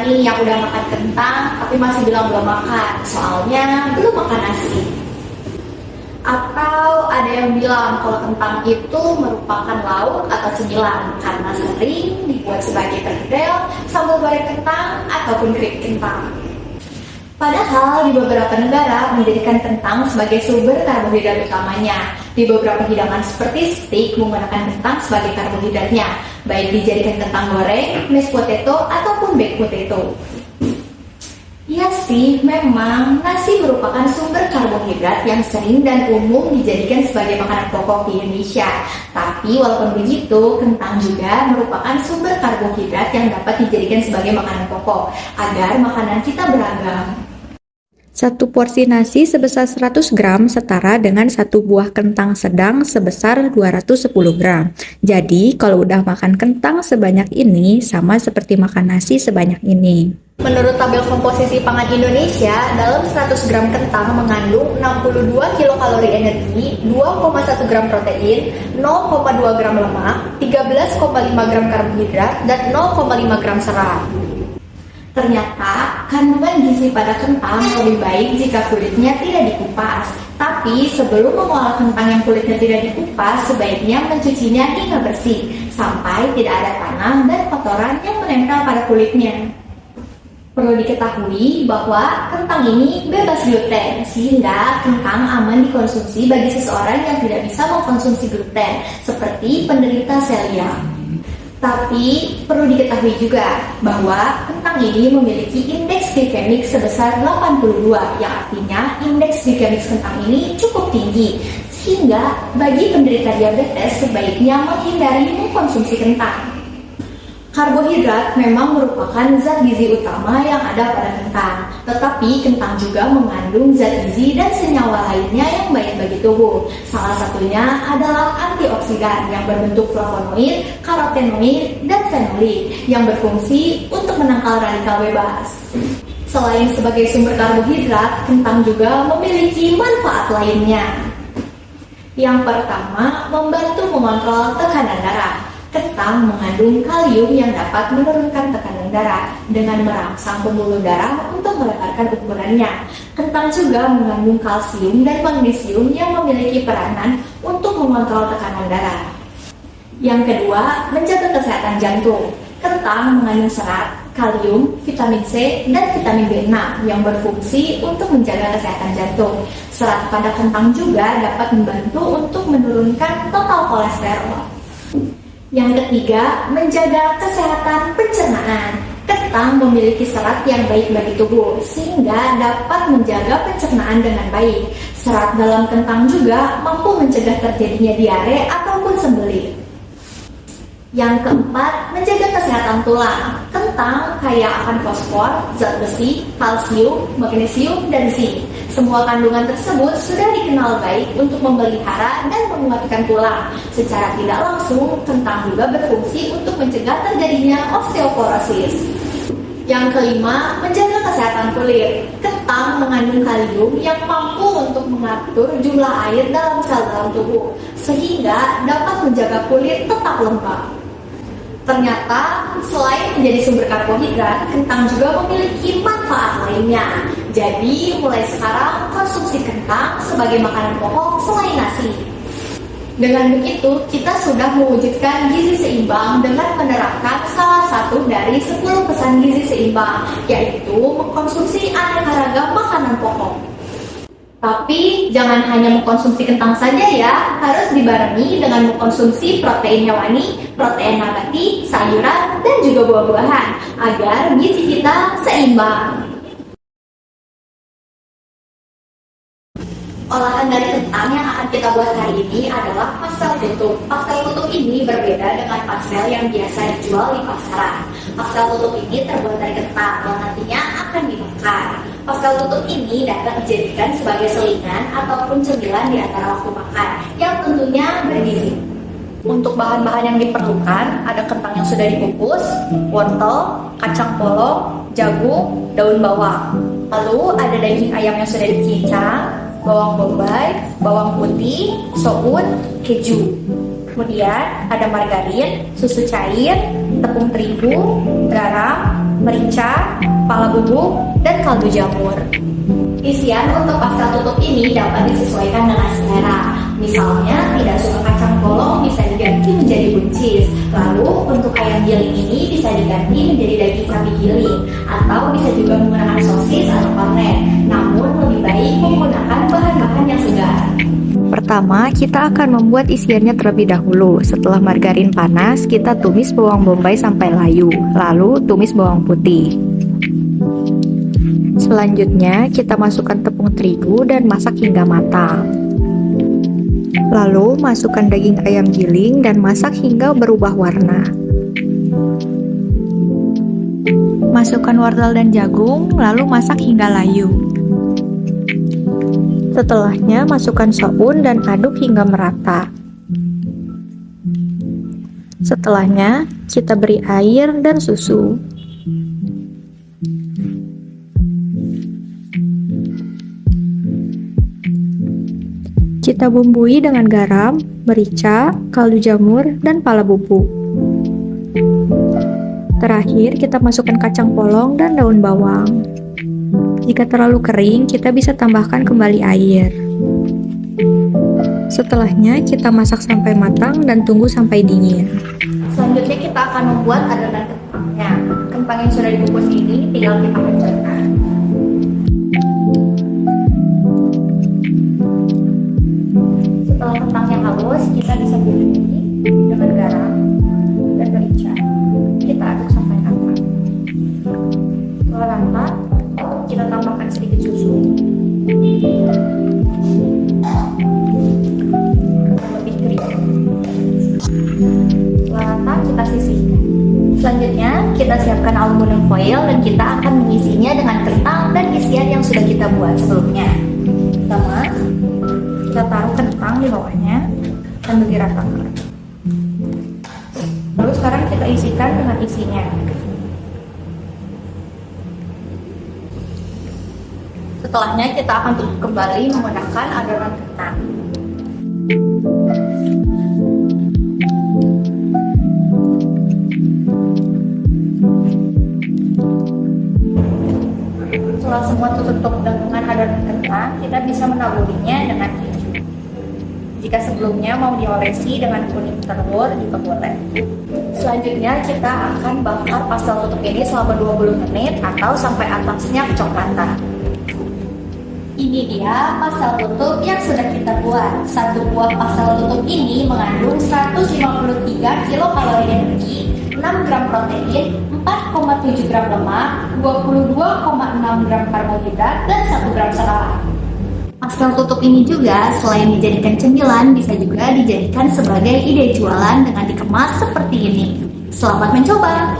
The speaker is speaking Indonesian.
nih yang udah makan kentang tapi masih bilang belum makan, soalnya belum makan nasi. Atau ada yang bilang kalau kentang itu merupakan lauk atau cemilan karena sering dibuat sebagai perkedel, sambal goreng kentang, ataupun keripik kentang. Padahal di beberapa negara menjadikan kentang sebagai sumber karbohidrat utamanya. Di beberapa hidangan seperti steak menggunakan kentang sebagai karbohidratnya, baik dijadikan kentang goreng, mashed potato, ataupun baked potato. Ya sih, memang nasi merupakan sumber karbohidrat yang sering dan umum dijadikan sebagai makanan pokok di Indonesia. Tapi walaupun begitu, kentang juga merupakan sumber karbohidrat yang dapat dijadikan sebagai makanan pokok agar makanan kita beragam. Satu porsi nasi sebesar 100 gram setara dengan satu buah kentang sedang sebesar 210 gram. Jadi, kalau udah makan kentang sebanyak ini, sama seperti makan nasi sebanyak ini. Menurut tabel komposisi pangan Indonesia, dalam 100 gram kentang mengandung 62 kilokalori energi, 2,1 gram protein, 0,2 gram lemak, 13,5 gram karbohidrat, dan 0,5 gram serat. Ternyata, kandungan gizi pada kentang lebih baik jika kulitnya tidak dikupas. Tapi sebelum mengolah kentang yang kulitnya tidak dikupas, sebaiknya mencucinya hingga bersih, sampai tidak ada tanah dan kotoran yang menempel pada kulitnya. Perlu diketahui bahwa kentang ini bebas gluten, sehingga kentang aman dikonsumsi bagi seseorang yang tidak bisa mengkonsumsi gluten, seperti penderita celiak. Tapi perlu diketahui juga bahwa kentang ini memiliki indeks glikemik sebesar 82, yang artinya indeks glikemik kentang ini cukup tinggi, sehingga bagi penderita diabetes sebaiknya menghindari mengkonsumsi kentang. Karbohidrat memang merupakan zat gizi utama yang ada pada kentang, tetapi kentang juga mengandung zat gizi dan senyawa lainnya yang baik bagi tubuh. Salah satunya adalah antioksidan yang berbentuk flavonoid, karotenoid, dan fenolik yang berfungsi untuk menangkal radikal bebas. Selain sebagai sumber karbohidrat, kentang juga memiliki manfaat lainnya. Yang pertama, membantu mengontrol tekanan darah. Kentang mengandung kalium yang dapat menurunkan tekanan darah dengan merangsang pembuluh darah untuk melebarkan ukurannya. Kentang juga mengandung kalsium dan magnesium yang memiliki peranan untuk mengontrol tekanan darah. Yang kedua, menjaga kesehatan jantung. Kentang mengandung serat, kalium, vitamin C, dan vitamin B6 yang berfungsi untuk menjaga kesehatan jantung. Serat pada kentang juga dapat membantu untuk menurunkan total kolesterol. Yang ketiga, menjaga kesehatan pencernaan. Kentang memiliki serat yang baik bagi tubuh, sehingga dapat menjaga pencernaan dengan baik. Serat dalam kentang juga mampu mencegah terjadinya diare ataupun sembelit. Yang keempat, menjaga kesehatan tulang. Kentang kaya akan fosfor, zat besi, kalsium, magnesium, dan zinc. Semua kandungan tersebut sudah dikenal baik untuk memelihara dan menguatkan tulang. Secara tidak langsung, kentang juga berfungsi untuk mencegah terjadinya osteoporosis. Yang kelima, menjaga kesehatan kulit. Kentang mengandung kalium yang mampu untuk mengatur jumlah air dalam sel dalam tubuh, sehingga dapat menjaga kulit tetap lembab. Ternyata, selain menjadi sumber karbohidrat, kentang juga memiliki manfaat lainnya. Jadi, mulai sekarang konsumsi kentang sebagai makanan pokok selain nasi. Dengan begitu, kita sudah mewujudkan gizi seimbang dengan menerapkan salah satu dari 10 pesan gizi seimbang, yaitu mengkonsumsi aneka ragam makanan pokok. Tapi jangan hanya mengkonsumsi kentang saja ya, harus dibarengi dengan mengkonsumsi protein hewani, protein nabati, sayuran, dan juga buah-buahan agar gizi kita seimbang. Olahan dari kentang yang akan kita buat hari ini adalah pastel tutuk. Pastel tutuk ini berbeda dengan pastel yang biasa dijual di pasaran. Pastel tutuk ini terbuat dari kentang yang nantinya akan dibakar. Pastel tutuk ini dapat dijadikan sebagai selingan ataupun cemilan di antara waktu makan, yang tentunya bergizi. Untuk bahan-bahan yang diperlukan, ada kentang yang sudah dikukus, wortel, kacang polong, jagung, daun bawang. Lalu ada daging ayam yang sudah dicincang, bawang bombay, bawang putih, soun, keju. Kemudian ada margarin, susu cair, tepung terigu, garam, merica, pala bubuk, dan kaldu jamur. Isian untuk pastel tutup ini dapat disesuaikan dengan selera. Misalnya, tidak suka kacang polong bisa diganti menjadi buncis. Lalu, untuk ayam giling ini bisa diganti menjadi daging sapi giling. Atau bisa juga menggunakan sosis atau kornet. Namun, lebih baik menggunakan bahan-bahan yang segar. Pertama, kita akan membuat isiannya terlebih dahulu. Setelah margarin panas, kita tumis bawang bombay sampai layu. Lalu, tumis bawang putih. Selanjutnya, kita masukkan tepung terigu dan masak hingga matang. Lalu, masukkan daging ayam giling dan masak hingga berubah warna. Masukkan wortel dan jagung, lalu masak hingga layu. Setelahnya, masukkan soun dan aduk hingga merata. Setelahnya, kita beri air dan susu. Kita bumbui dengan garam, merica, kaldu jamur, dan pala bubuk. Terakhir, kita masukkan kacang polong dan daun bawang. Jika terlalu kering, kita bisa tambahkan kembali air. Setelahnya, kita masak sampai matang dan tunggu sampai dingin. Selanjutnya kita akan membuat adonan kentangnya. Kentang yang sudah dikukus ini tinggal kita pecahkan. Setelah kentangnya halus, kita bisa bumbui dengan garam dan merica. Kita aduk sampai rata. Setelah rata, kita tambahkan sedikit susu. Lebih kering. Setelah rata, kita sisihkan. Selanjutnya, kita siapkan aluminium foil dan kita akan mengisinya dengan kentang dan isian yang sudah kita buat sebelumnya. Pertama, kita taruh kentang di bawahnya sambil diratakan. Lalu sekarang kita isikan dengan isinya. Setelahnya kita akan tutup kembali menggunakan adonan kentang. Setelah semua tertutup dengan adonan kentang, kita bisa menaburinya dengan keju. Jika sebelumnya mau diolesi dengan kuning telur juga boleh. Selanjutnya kita akan bakar pastel tutup ini selama 20 menit atau sampai atasnya kecoklatan. Ini dia pastel tutup yang sudah kita buat. Satu buah pastel tutup ini mengandung 153 kilokalori energi, 6 gram protein, 4,7 gram lemak, 22,6 gram karbohidrat, dan 1 gram serat. Pastel tutup ini juga selain dijadikan cemilan, bisa juga dijadikan sebagai ide jualan dengan dikemas seperti ini. Selamat mencoba!